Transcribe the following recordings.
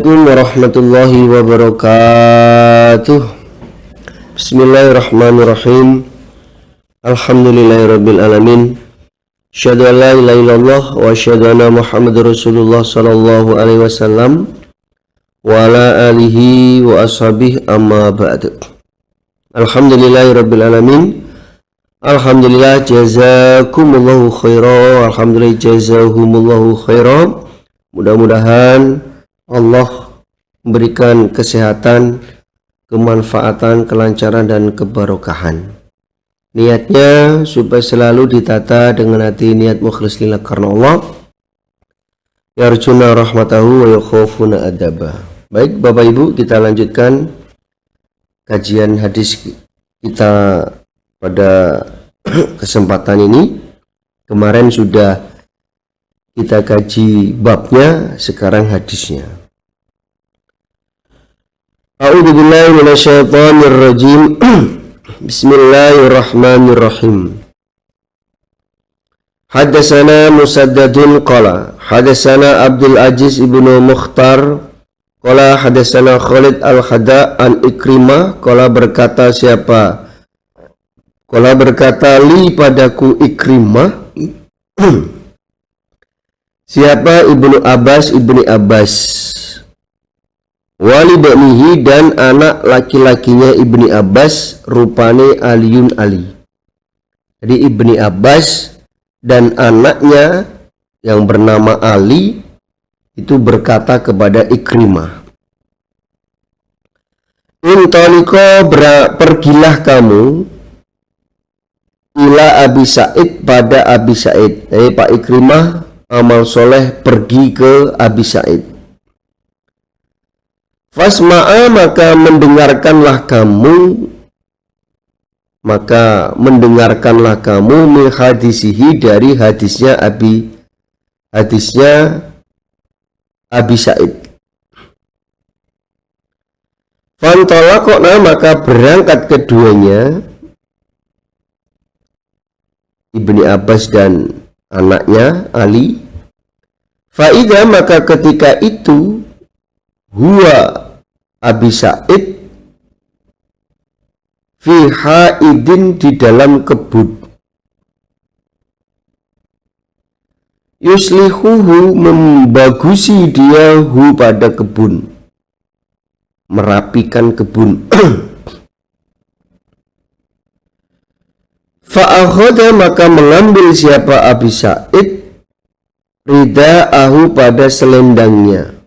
Assalamualaikum warahmatullahi wabarakatuh. Bismillahirrahmanirrahim. Alhamdulillahirabbil alamin. Asyhadu an la ilaha illallah wa asyhadu anna Muhammadar Rasulullah sallallahu alaihi wasallam wa ala alihi wa ashabihi amma ba'du. Alhamdulillahirabbil alamin. Alhamdulillah jazakumullahu khairan. Alhamdulillah jazahumullahu khairan. Mudah-mudahan Allah memberikan kesehatan, kemanfaatan, kelancaran, dan keberkahan. Niatnya supaya selalu ditata dengan hati niat mukhlis lillah karena Allah. Yarjuna rahmatahu wa yakhafuna adaba. Baik Bapak Ibu, kita lanjutkan kajian hadis kita pada kesempatan ini. Kemarin sudah kita kaji babnya, sekarang hadisnya. A'udzubillahi minasyaitonirrajim. Bismillahirrahmanirrahim. Hadatsana Musaddadun qala hadatsana Abdul Aziz ibnu Mukhtar qala hadatsana Khalid al-Hada an Ikrimah qala berkata siapa? Qala berkata li padaku Ikrimah. Siapa? Ibnu Abbas, wali banihi, dan anak laki-lakinya Ibni Abbas rupane Aliun Ali. Jadi Ibni Abbas dan anaknya yang bernama Ali itu berkata kepada Ikrimah, Intoliko pergilah kamu ila Abi Sa'id pada Abi Sa'id. Jadi Pak Ikrimah amal soleh pergi ke Abi Sa'id. Fasma'a maka mendengarkanlah kamu min hadisihi dari hadisnya Abi Sa'id. Fantolakokna maka berangkat keduanya, Ibni Abbas dan anaknya Ali. Faida maka ketika itu huwa Abi Sa'id fi haidin di dalam kebun. Yuslihuhu membagusi dia hu pada kebun, merapikan kebun. Fa'akhoda maka mengambil siapa Abi Sa'id rida'ahu pada selendangnya.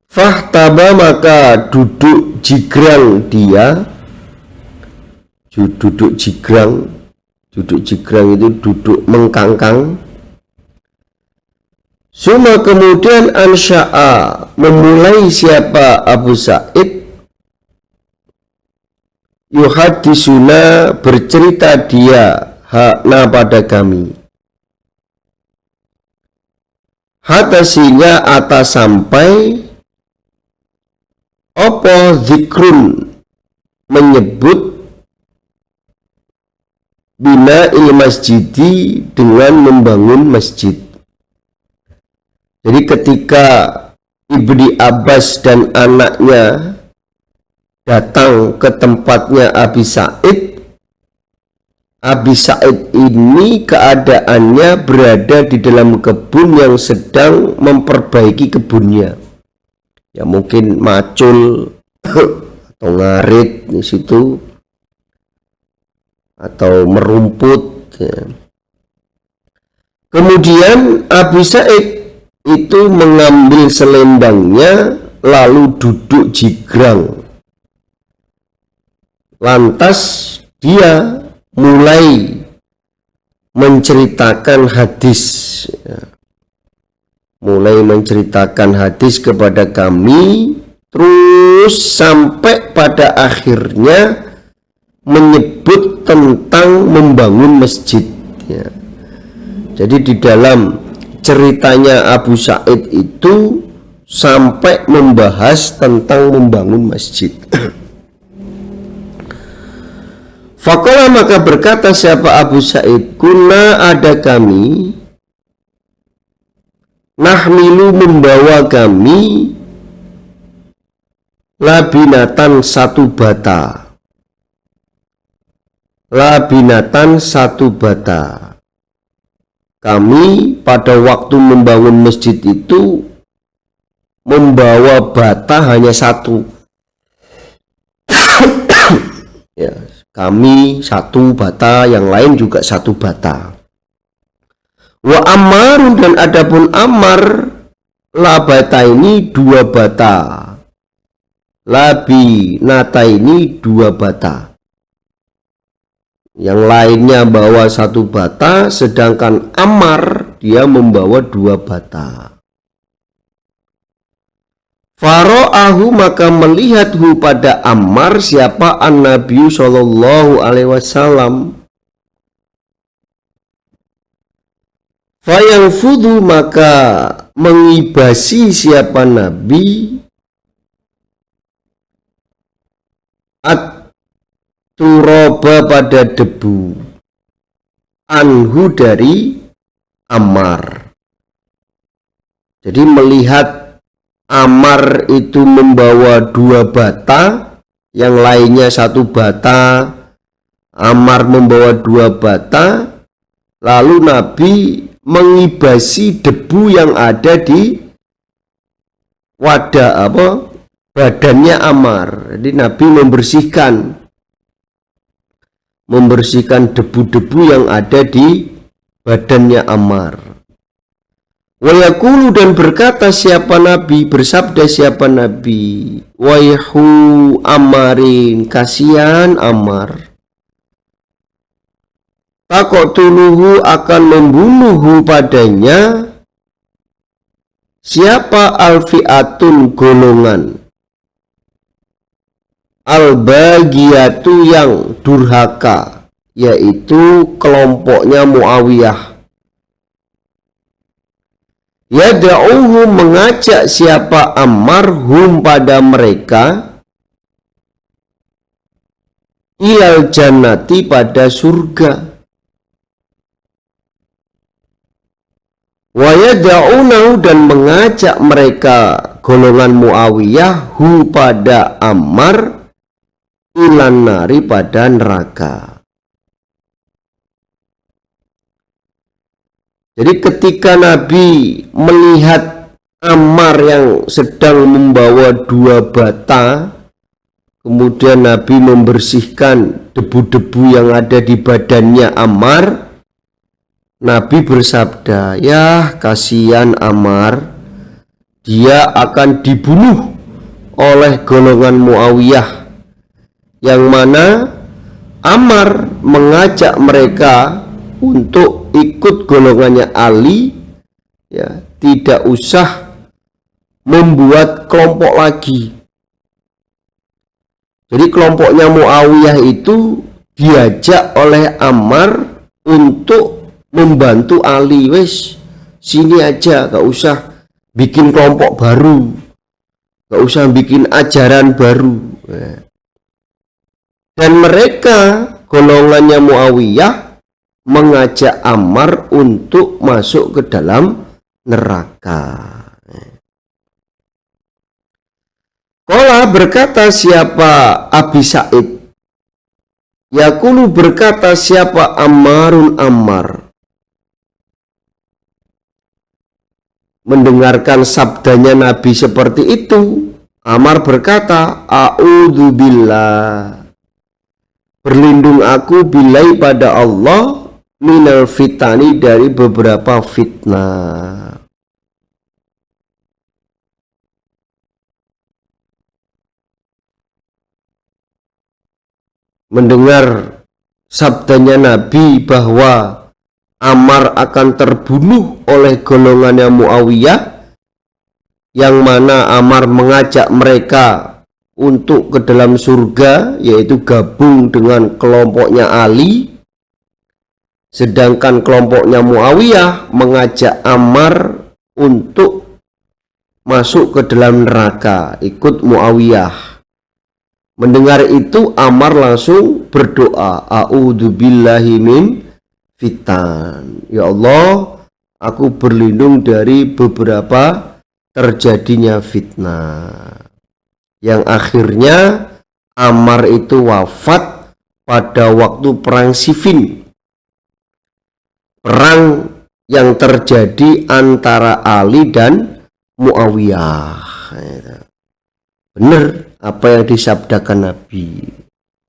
Fahtaba maka duduk jigrang dia. Duduk jigrang itu duduk mengkangkang. Suma kemudian ansya'a memulai siapa Abu Sa'id yuhadisuna bercerita dia hakna pada kami. Hatta sehingga atas sampai apa zikrun menyebut bina il masjidi dengan membangun masjid. Jadi ketika Ibni Abbas dan anaknya datang ke tempatnya Abi Sa'id, Abi Sa'id ini keadaannya berada di dalam kebun yang sedang memperbaiki kebunnya. Ya mungkin macul atau ngarit di situ atau merumput. Ya. Kemudian Abi Sa'id itu mengambil selendangnya lalu duduk jigrang. Lantas dia mulai menceritakan hadis, kepada kami, terus sampai pada akhirnya menyebut tentang membangun masjid. Ya. Jadi di dalam ceritanya Abu Sa'id itu sampai membahas tentang membangun masjid. Faqala maka berkata siapa Abu Sa'id, kuna ada kami nahmilu membawa kami labinatan satu bata. Labinatan satu bata. Kami pada waktu membangun masjid itu membawa bata hanya satu. Ya, kami satu bata, yang lain juga satu bata. Wa Ammarun, dan adapun Ammar, la bata ini dua bata. Labi nata ini dua bata. Yang lainnya bawa satu bata, sedangkan Ammar dia membawa dua bata. Faro'ahu, maka melihathu pada Ammar siapa an-Nabi sallallahu alaihi wasallam. Fayangfudu, maka mengibasi siapa Nabi at-turaba pada debu, anhu dari Ammar. Jadi melihat Ammar itu membawa dua bata, yang lainnya satu bata, Ammar membawa dua bata, lalu Nabi mengibasi debu yang ada di wadah badannya Ammar. Jadi Nabi membersihkan debu-debu yang ada di badannya Ammar. Wa yaqulu, dan berkata siapa Nabi, bersabda siapa Nabi, waihu Ammarin, kasihan Ammar. Taqtuluhu, akan membunuhhu padanya siapa alfiatun, golongan, al-bagiyatu, yang durhaka, yaitu kelompoknya Muawiyah. Yad'uhu, mengajak siapa Ammar, hum pada mereka, ilal jannati, pada surga. Wa yad'unahu, dan mengajak mereka golongan Muawiyah, hu pada Ammar, ilan nari, pada neraka. Jadi ketika Nabi melihat Ammar yang sedang membawa dua bata, kemudian Nabi membersihkan debu-debu yang ada di badannya Ammar, Nabi bersabda, ya kasihan Ammar, dia akan dibunuh oleh golongan Muawiyah, yang mana Ammar mengajak mereka untuk ikut golongannya Ali, ya, tidak usah membuat kelompok lagi. Jadi kelompoknya Muawiyah itu diajak oleh Ammar untuk membantu Ali, wes sini aja, gak usah bikin kelompok baru, gak usah bikin ajaran baru. Dan mereka golongannya Muawiyah mengajak Ammar untuk masuk ke dalam neraka. Qala, berkata siapa Abi Sa'id, yaqulu, berkata siapa Ammarun, Ammar. Mendengarkan sabdanya Nabi seperti itu, Ammar berkata, a'udzubillah, berlindung aku bilai pada Allah, minal fitani, dari beberapa fitnah. Mendengar sabdanya Nabi bahwa Ammar akan terbunuh oleh golongannya Muawiyah, yang mana Ammar mengajak mereka untuk ke dalam surga, yaitu gabung dengan kelompoknya Ali, sedangkan kelompoknya Muawiyah mengajak Ammar untuk masuk ke dalam neraka, ikut Muawiyah. Mendengar itu Ammar langsung berdoa, a'udzubillahi min fitan, ya Allah, aku berlindung dari beberapa terjadinya fitnah. Yang akhirnya Ammar itu wafat pada waktu perang Siffin. Perang yang terjadi antara Ali dan Muawiyah. Benar apa yang disabdakan Nabi.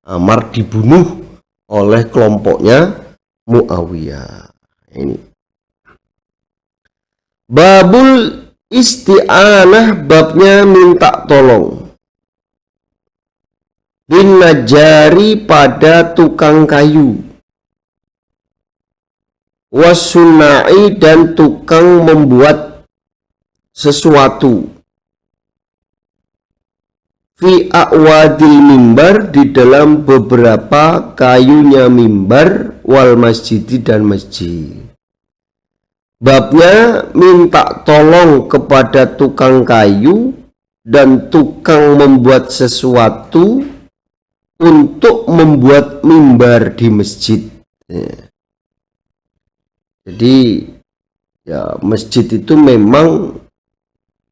Ammar dibunuh oleh kelompoknya Muawiyah. Ini. Babul isti'anah, babnya minta tolong. Bin najari, pada tukang kayu. Wasunai, dan tukang membuat sesuatu. Fi a'wadil mimbar, di dalam beberapa kayunya mimbar, wal masjidi, dan masjid. Babnya minta tolong kepada tukang kayu dan tukang membuat sesuatu untuk membuat mimbar di masjid. Jadi ya, masjid itu memang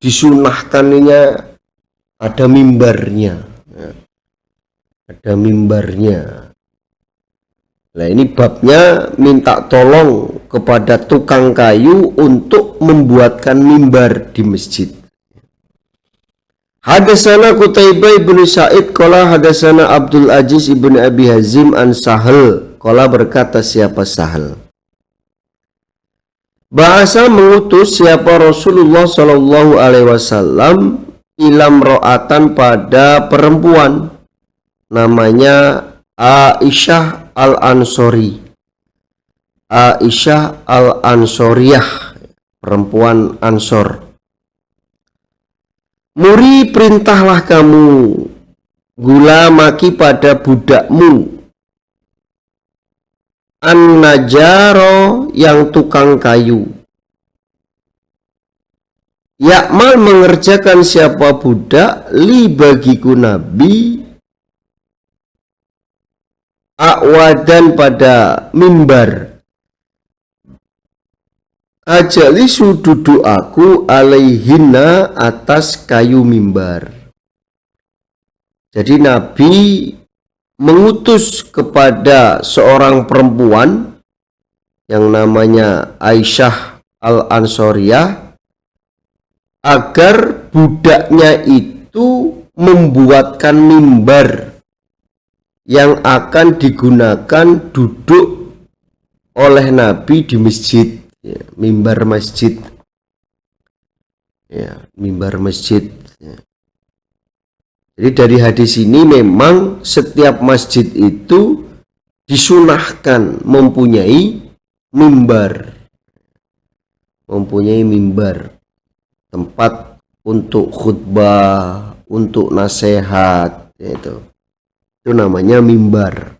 disunahkannya ada mimbarnya, ada mimbarnya. Nah, ini babnya minta tolong kepada tukang kayu untuk membuatkan mimbar di masjid. Hadatsana Qutaibah bin Sa'id qala hadatsana Abdul Aziz ibn Abi Hazim an Sahal qala, berkata siapa Sahal, bahasa mengutus siapa Rasulullah Shallallahu Alaihi Wasallam ilam ro'atan, pada perempuan namanya Aisyah al-Ansori. Aisyah al-Ansoriyah, perempuan Ansor. Muri, perintahlah kamu, gula maki, pada budakmu, an-najaro, yang tukang kayu. Yakmal, mengerjakan siapa budak, li, bagiku Nabi, a'wadan, pada mimbar. Ajalisu, duduk aku, alaihinna, atas kayu mimbar. Jadi Nabi mengutus kepada seorang perempuan yang namanya Aisyah al-Ansoriyah agar budaknya itu membuatkan mimbar yang akan digunakan duduk oleh Nabi di masjid. Ya, mimbar masjid. Ya, mimbar masjid. Ya. Jadi dari hadis ini memang setiap masjid itu disunahkan mempunyai mimbar. Mempunyai mimbar. Tempat untuk khutbah, untuk nasihat, itu namanya mimbar.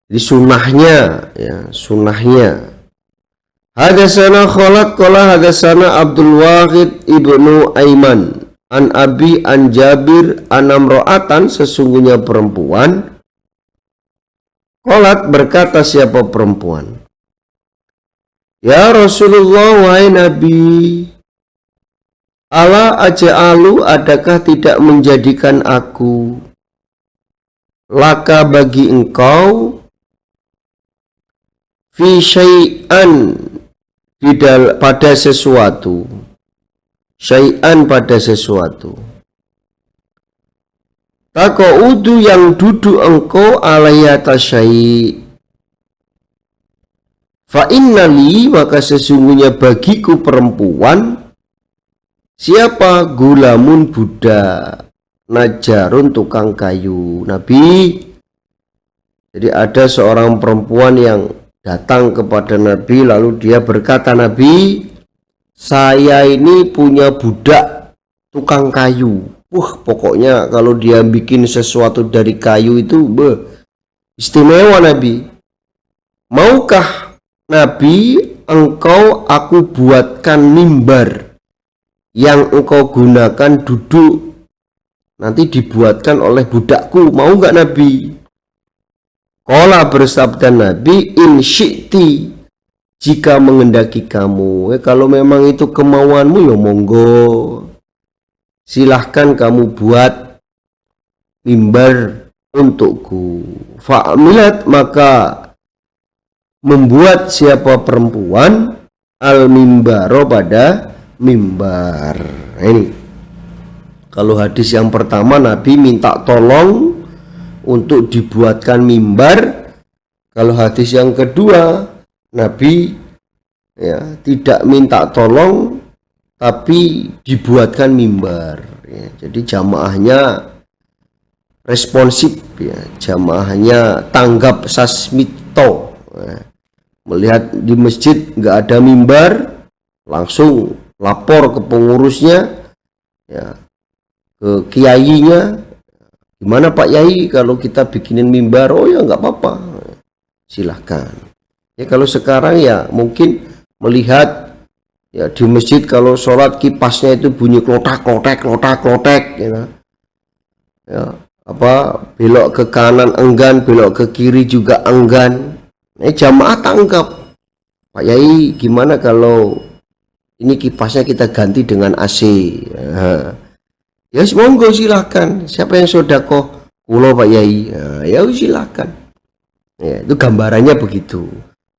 Jadi sunahnya, ya, sunahnya. Hadatsana Khalid qala hadatsana Abdul Wahid ibnu Aiman an Abi an Jabir an amro'atan, sesungguhnya perempuan. Khalid, berkata siapa perempuan, ya Rasulullah, wahai Nabi, ala aja'alu, adakah tidak menjadikan aku, laka, bagi engkau, fi syai'an, pada sesuatu, syai'an, pada sesuatu, taqa'udu, yang duduk engkau, alayata syai', fa innali, maka sesungguhnya bagiku perempuan, siapa, gulamun, budak, najarun, tukang kayu. Nabi, jadi ada seorang perempuan yang datang kepada Nabi, lalu dia berkata, Nabi, saya ini punya budak tukang kayu. Pokoknya kalau dia bikin sesuatu dari kayu itu istimewa Nabi. Maukah Nabi engkau aku buatkan mimbar yang engkau gunakan duduk, nanti dibuatkan oleh budakku, mau nggak Nabi? Qala, bersabda Nabi, in syi'ti, jika mengendaki kamu. Kalau memang itu kemauanmu ya monggo, silahkan kamu buat mimbar untukku. Fa'amilat, maka membuat siapa perempuan al-mimbaro pada mimbar. Ini kalau hadis yang pertama, Nabi minta tolong untuk dibuatkan mimbar. Kalau hadis yang kedua, Nabi tidak minta tolong tapi dibuatkan mimbar. Jadi jamaahnya responsif, jamaahnya tanggap sasmito. Melihat di masjid nggak ada mimbar, langsung lapor ke pengurusnya, ke kiainya, gimana Pak Yai kalau kita bikinin mimbar? Oh ya nggak apa-apa, silahkan. Kalau sekarang ya mungkin melihat di masjid kalau sholat kipasnya itu bunyi klotak klotek klotak klotek, belok ke kanan enggan, belok ke kiri juga enggan. Jamaah tangkap, Pak Yai gimana kalau ini kipasnya kita ganti dengan AC? Ya monggo silahkan. Siapa yang sodakoh? Kulo Pak Yai. Ya silahkan. Itu gambarannya begitu.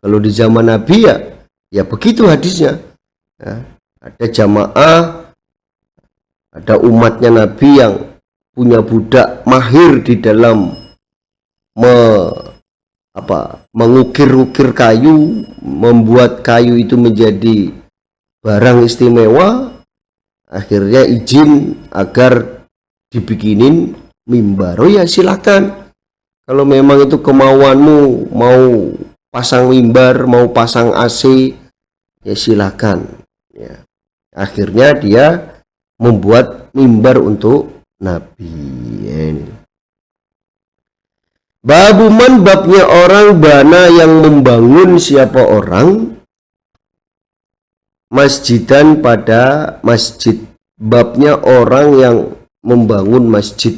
Kalau di zaman Nabi ya begitu hadisnya. Ada jamaah, ada umatnya Nabi yang punya budak mahir di dalam mengukir-ukir kayu, membuat kayu itu menjadi barang istimewa. Akhirnya izin agar dibikinin mimbar. Oh ya silakan. Kalau memang itu kemauanmu, mau pasang mimbar, mau pasang AC, ya silakan. Akhirnya dia membuat mimbar untuk Nabi. Babuman, babnya orang bana yang membangun siapa orang masjidan pada masjid. Babnya orang yang membangun masjid.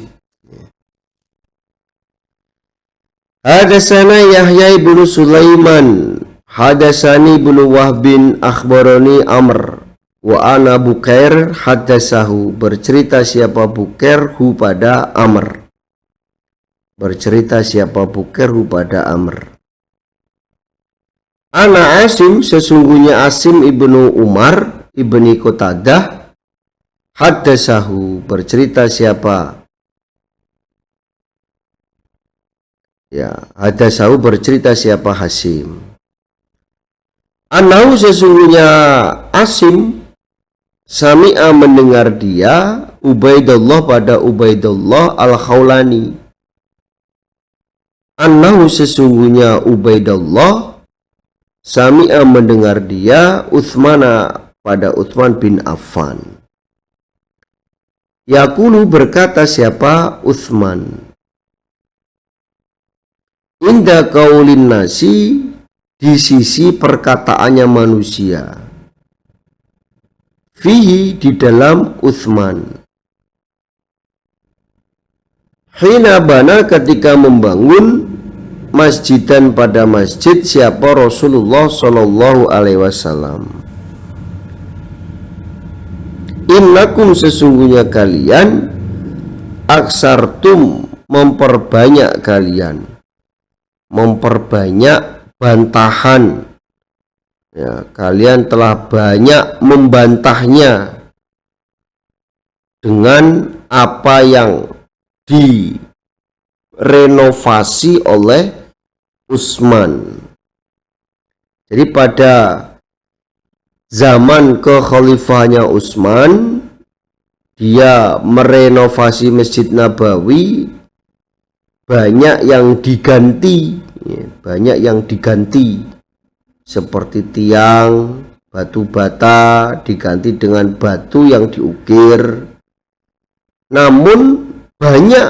Hadasana Yahya ibnu Sulaiman, hadasani ibnu Wahbin, akhbaroni Amr, wa ana Bukair hadasahu. Bercerita siapa Bukair hu pada Amr. Bercerita siapa Bukair hu pada Amr. Ana Asim, sesungguhnya Asim ibnu Umar ibni Qatadah, hadasahu. Bercerita siapa? Hadasahu bercerita siapa Hasim. Anahu, sesungguhnya Asim, sami'a mendengar dia, Ubaidullah pada Ubaidullah al-Khawlani. Anahu, sesungguhnya Ubaidullah, sami'a mendengar dia, Uthmana pada Uthman bin Affan. Yaqulu, berkata siapa Uthman, inda qaulin nasi, di sisi perkataannya manusia, fihi, di dalam Uthman, hina bana, ketika membangun masjidan pada masjid siapa Rasulullah Shallallahu Alaihi Wasallam. Innakum, sesungguhnya kalian, aksartum, memperbanyak kalian, memperbanyak bantahan, kalian telah banyak membantahnya dengan apa yang direnovasi oleh Utsman. Jadi pada zaman kekhalifahnya Utsman, dia merenovasi Masjid Nabawi, banyak yang diganti, seperti tiang, batu bata diganti dengan batu yang diukir. Namun banyak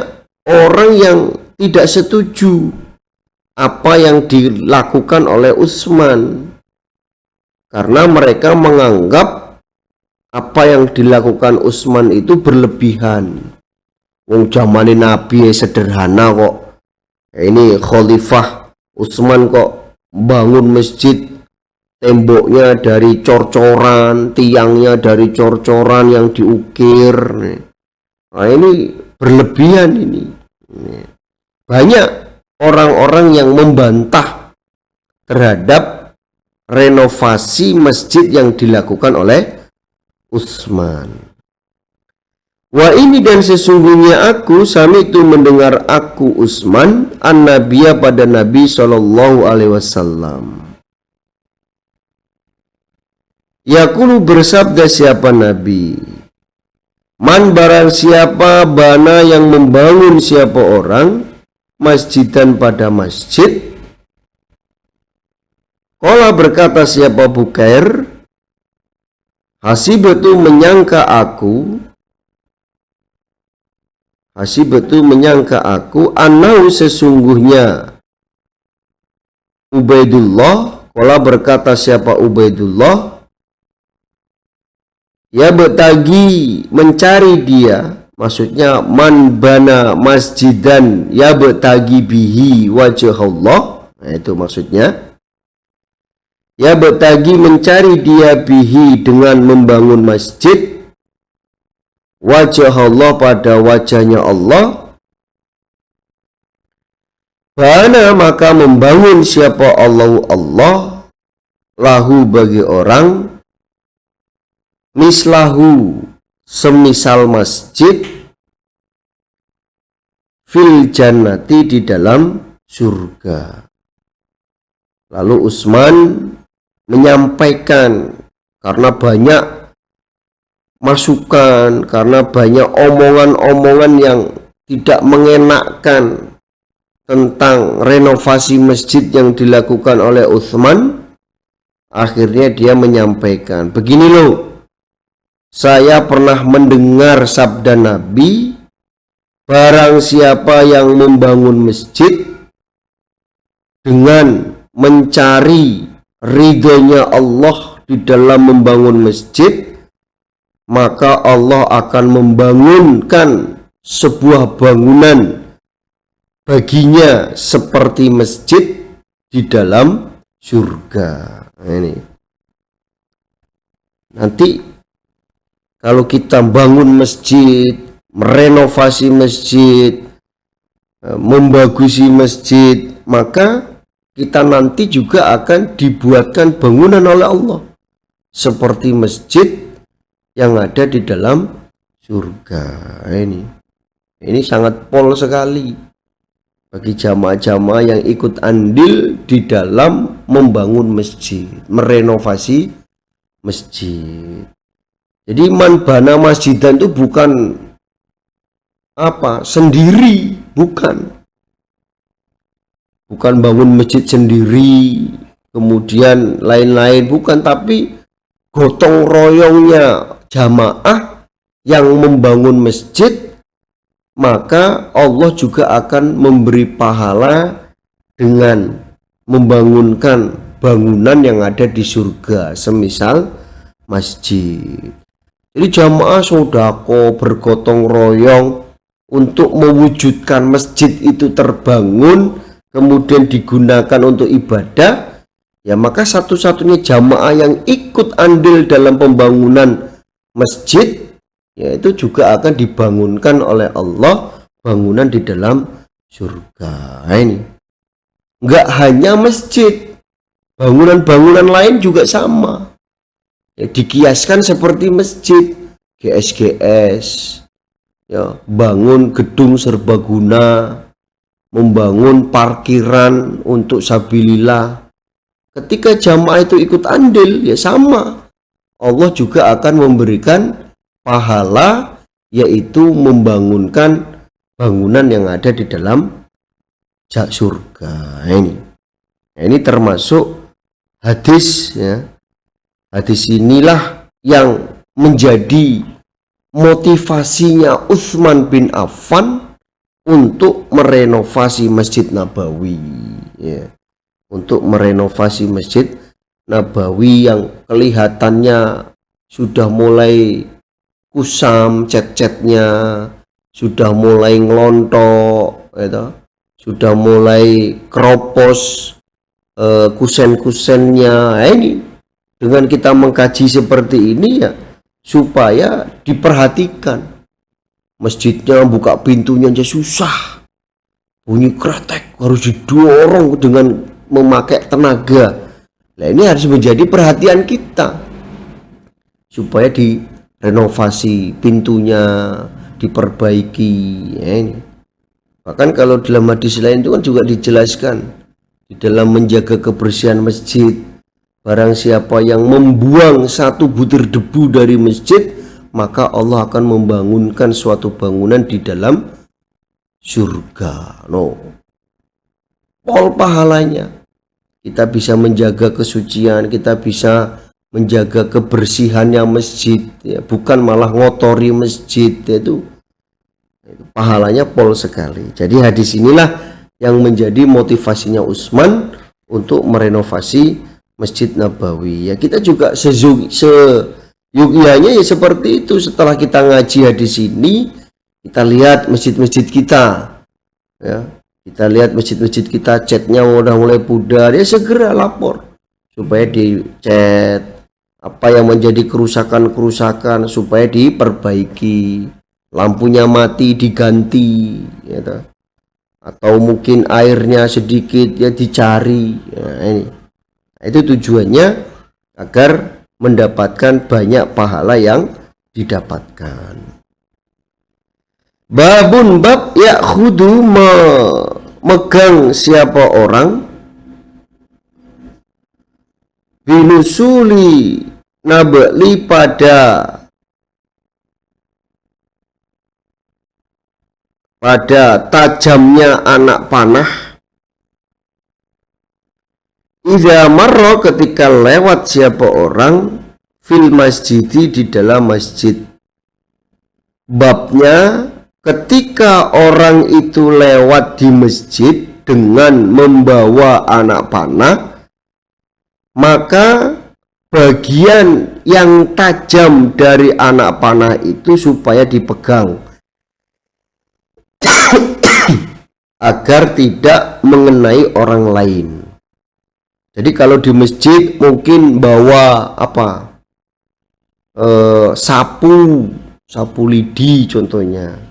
orang yang tidak setuju apa yang dilakukan oleh Utsman, karena mereka menganggap apa yang dilakukan Utsman itu berlebihan. Wong zamane Nabi sederhana kok. Ini Khalifah Utsman kok bangun masjid temboknya dari cor-coran, tiangnya dari cor-coran yang diukir. Nah, ini berlebihan ini. Banyak orang-orang yang membantah terhadap renovasi masjid yang dilakukan oleh Utsman. Wa ini dan sesungguhnya aku sami itu mendengar aku Utsman an-Nabiya pada Nabi sallallahu alaihi wasallam. Yaqulu bersabda siapa Nabi? Man barang siapa bana yang membangun siapa orang masjidan pada masjid. Qala berkata siapa Bukair, hasibatu menyangka aku anau sesungguhnya Ubaidullah. Qala berkata siapa Ubaidullah, ya betagi mencari dia, maksudnya man bana masjidan ya betagi bihi wajah Allah. Nah, itu maksudnya ya betagi mencari dia bihi dengan membangun masjid wajah Allah pada wajahnya Allah. Bana maka membangun siapa Allah lahu bagi orang mislahu semisal masjid fil jannati di dalam surga. Lalu Utsman menyampaikan karena banyak masukan, karena banyak omongan-omongan yang tidak mengenakkan tentang renovasi masjid yang dilakukan oleh Utsman. Akhirnya dia menyampaikan, begini loh, saya pernah mendengar sabda Nabi, barang siapa yang membangun masjid dengan mencari ridhonya Allah di dalam membangun masjid, maka Allah akan membangunkan sebuah bangunan baginya seperti masjid di dalam surga. Nah, ini nanti kalau kita bangun masjid, merenovasi masjid, membagusi masjid, maka kita nanti juga akan dibuatkan bangunan oleh Allah seperti masjid yang ada di dalam surga. Ini sangat pol sekali bagi jamaah-jamaah yang ikut andil di dalam membangun masjid, merenovasi masjid. Jadi man bana masjidan itu bukan sendiri, bukan bangun masjid sendiri kemudian lain-lain, bukan, tapi gotong royongnya jamaah yang membangun masjid, maka Allah juga akan memberi pahala dengan membangunkan bangunan yang ada di surga semisal masjid. Jadi jamaah sodako bergotong royong untuk mewujudkan masjid itu terbangun kemudian digunakan untuk ibadah, ya maka satu-satunya jamaah yang ikut andil dalam pembangunan masjid, yaitu juga akan dibangunkan oleh Allah bangunan di dalam surga. Nah, ini enggak hanya masjid, bangunan-bangunan lain juga sama, ya, dikiaskan seperti masjid, GSGS, ya, bangun gedung serbaguna, membangun parkiran untuk sabilillah. Ketika jamaah itu ikut andil, ya sama, Allah juga akan memberikan pahala, yaitu membangunkan bangunan yang ada di dalam surga. Ini termasuk hadis, ya. Hadis inilah yang menjadi motivasinya Utsman bin Affan untuk merenovasi Masjid Nabawi, ya. Untuk merenovasi Masjid Nabawi yang kelihatannya sudah mulai kusam, cat-catnya sudah mulai ngelontok, gitu. Sudah mulai keropos kusen-kusennya. Ini dengan kita mengkaji seperti ini ya supaya diperhatikan. Masjidnya buka pintunya aja susah, bunyi kretek, harus didorong dengan memakai tenaga. Nah ini harus menjadi perhatian kita supaya direnovasi pintunya, diperbaiki ya ini. Bahkan kalau dalam hadis lain itu kan juga dijelaskan di dalam menjaga kebersihan masjid, barang siapa yang membuang satu butir debu dari masjid, maka Allah akan membangunkan suatu bangunan di dalam surga. Pol pahalanya. Kita bisa menjaga kesucian, kita bisa menjaga kebersihannya masjid, ya, bukan malah ngotori masjid, itu pahalanya pol sekali. Jadi hadis inilah yang menjadi motivasinya Utsman untuk merenovasi Masjid Nabawi. Ya kita juga seyogyanya ya seperti itu. Setelah kita ngaji hadis ini, kita lihat masjid-masjid kita, ya kita lihat masjid-masjid kita catnya udah mulai pudar, ya segera lapor supaya dicat apa yang menjadi kerusakan-kerusakan supaya diperbaiki, lampunya mati diganti, ya, atau mungkin airnya sedikit ya dicari. Ya, ini. Itu tujuannya agar mendapatkan banyak pahala yang didapatkan. Babun bab ya'khudu memegang siapa orang binusuli nabli pada tajamnya anak panah, idza marra ketika lewat siapa orang fil masjidi di dalam masjid. Babnya ketika orang itu lewat di masjid dengan membawa anak panah, maka bagian yang tajam dari anak panah itu supaya dipegang agar tidak mengenai orang lain. Jadi kalau di masjid mungkin bawa apa, sapu lidi contohnya.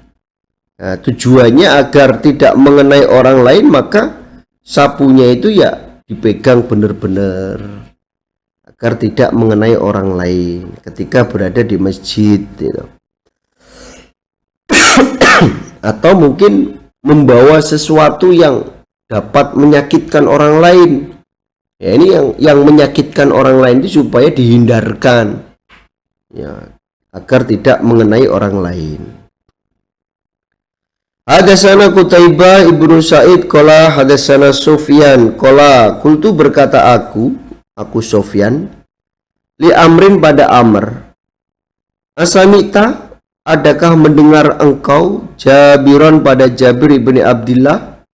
Nah, tujuannya agar tidak mengenai orang lain, maka sapunya itu ya dipegang benar-benar agar tidak mengenai orang lain ketika berada di masjid, gitu. Atau mungkin membawa sesuatu yang dapat menyakitkan orang lain. Ya, ini yang menyakitkan orang lain itu supaya dihindarkan, ya, agar tidak mengenai orang lain. Hadatsana Qutaibah ibnu Sa'id qala hadatsana Sufyan qala qultu berkata aku Sufyan li Amrin pada Amr, asamita adakah mendengar engkau Jabiron pada Jabir ibni Abdillah?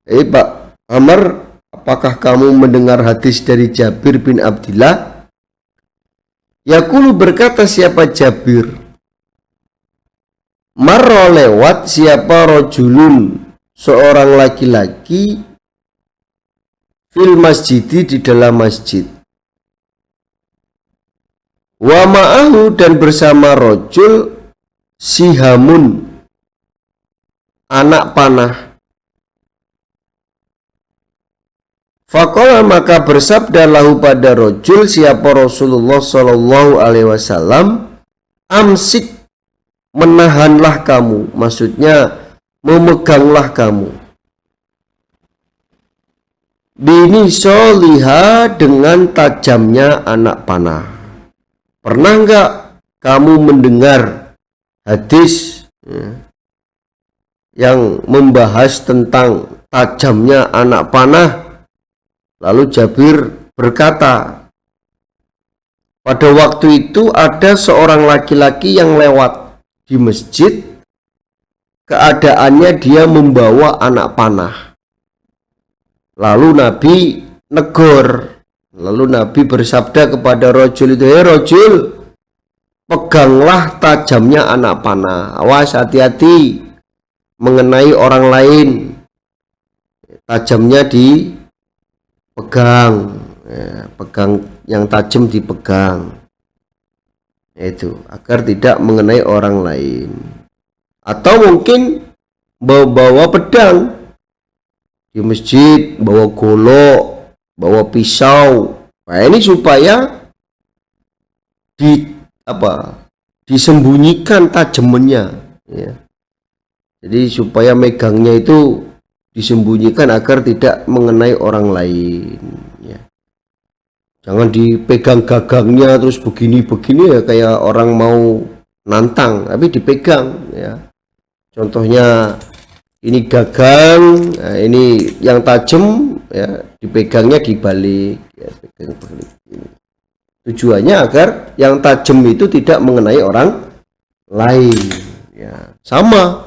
Pak Amr, apakah kamu mendengar hadis dari Jabir bin Abdillah? Yaqulu berkata siapa Jabir, marra lewat siapa rojulun seorang laki-laki fil masjidi di dalam masjid, wa ma'ahu dan bersama rojul sihamun anak panah. Faqala maka bersabda lahu pada rojul siapa Rasulullah Shallallahu Alaihi Wasallam, amsik menahanlah kamu, maksudnya memeganglah kamu, bini soliha dengan tajamnya anak panah. Pernah enggak kamu mendengar hadis yang membahas tentang tajamnya anak panah? Lalu Jabir berkata, pada waktu itu ada seorang laki-laki yang lewat di masjid, keadaannya dia membawa anak panah. Lalu Nabi negor, lalu Nabi bersabda kepada rojul itu, hei rojul, peganglah tajamnya anak panah, awas hati-hati mengenai orang lain, tajamnya dipegang, ya, pegang yang tajam dipegang, itu agar tidak mengenai orang lain. Atau mungkin bawa pedang di masjid, bawa golok, bawa pisau. Nah, ini supaya disembunyikan tajemennya, ya. Jadi supaya megangnya itu disembunyikan agar tidak mengenai orang lain, ya. Jangan dipegang gagangnya terus begini-begini ya, kayak orang mau nantang, tapi dipegang, ya. Contohnya ini gagang, nah ini yang tajam, ya, dipegangnya dibalik, ya, pegang balik. Tujuannya agar yang tajam itu tidak mengenai orang lain, ya. Sama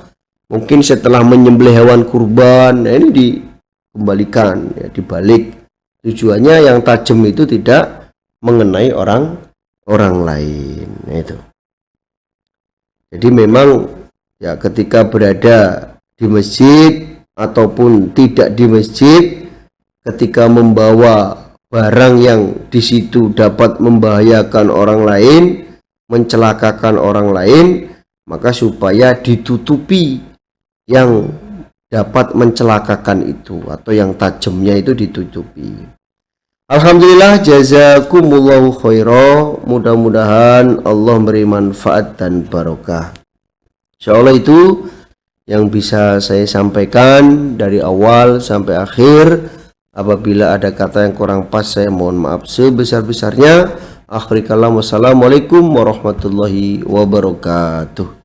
mungkin setelah menyembelih hewan kurban, nah ini dikembalikan, ya, dibalik. Tujuannya yang tajam itu tidak mengenai orang lain, nah, itu. Jadi memang ya ketika berada di masjid ataupun tidak di masjid, ketika membawa barang yang di situ dapat membahayakan orang lain, mencelakakan orang lain, maka supaya ditutupi yang dapat mencelakakan itu, atau yang tajamnya itu ditutupi. Alhamdulillah, jazakumullahu khairan. Mudah-mudahan Allah beri manfaat dan barokah. Insyaallah itu yang bisa saya sampaikan dari awal sampai akhir. Apabila ada kata yang kurang pas, saya mohon maaf sebesar-besarnya. Akhir kalam, wassalamualaikum warahmatullahi wabarakatuh.